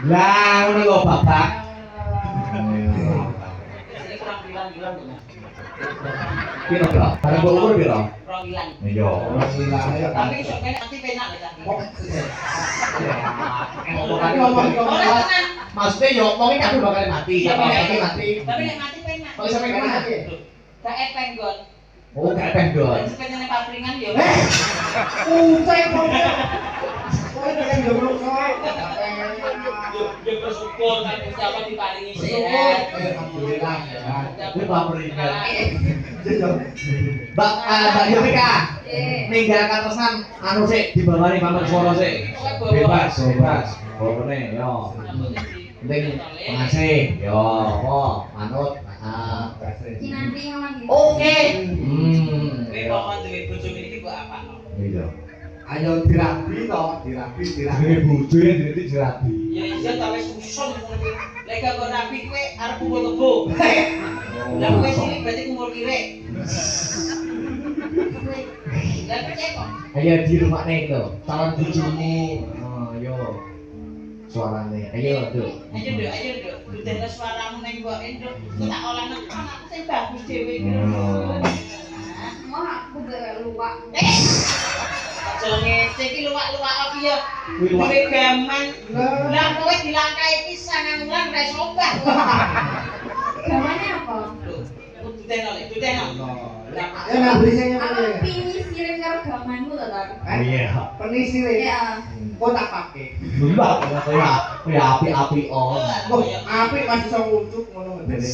Lah ngono lho Bapak. Jadi kurang bilang-bilang tuh. Piro kok? Barang mbok ukur piro? Kurang bilang. Iya. Tapi sok kene nanti penak ya. Maksudnya yo wong iki bakal mati, mati. Tapi nek mati penak. Kok iso penak? Gak epeng gon. Oh, gak pendol. Sepedane papringan yo. Usai kok. Kowe dengan jomblo kowe. Yo bersyukur kan Gusti Allah diparingi sehat. Alhamdulillah ya. Kuwi papringan. Mbak Yovika. Ninggal katesan anu sik dibawani pamit swara sik. Bebas. Pokoknya yo. Penting pengasih yo apa manut. Kinanti ngomong gitu. Oke. Kowe mohon duwe bojo iki kok apakno? Iya. Ayo dirabi toh, dirabi. Ini bojo ya jadi dirabi. Ya iya ta wis usul ngono iki. Lek gak kok rapi kowe arep kumpul kebo. Lah kowe sini berarti kumpul kirek. Lah percaya kok. Ayo di rumah nih tuh, calon bojomu. Oh, yo. Suarane. Ayo tuh. Ayo nduk. Dudene suaramu ning mbok enduk. Tak olah nang aku sing bagus dhewe iki. Mau aku berluak. Aja ngece iki luwak-luwak apa ya? Kuwi luwak. Duwe gaman. Lah kowe dilangkai pisan nang wulan ra iso obah. Gamane apa? Dudene. Ya nggak berisanya Aku mana? pilih siring karo gamanmu to, Tar. Iya. Penisi nih. Iya. Kok tak pakai? Mbak, kayak api-api on. Kok api masih bisa nguncuk ngono ngene.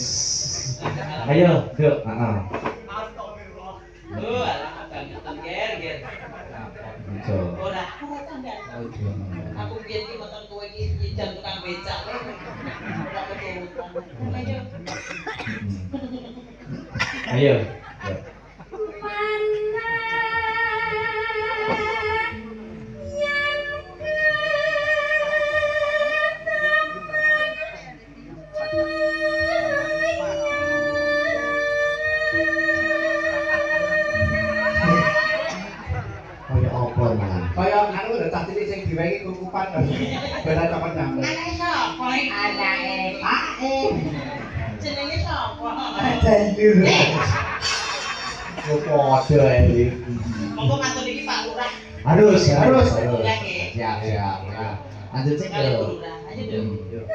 Ayo, yuk. Heeh. Alah banget ger. Iso. Ora aku tanda. Aku biyen ki motor kowe iki jam tukang becak. Ora keturutan. Ayo. Kaya apa man? Kayak anu udah tak cilik sing diwehi kukupan kan. Beda kapan nyampe. Anake sapa iki? Anake Pak Jenenge sapa? Janjir. Kok padha iki. Monggo matur iki Pak Lurah. Harus. Ya, Ki. Siap. Lanjut sih. Kali Lurah. Ayo, Duk.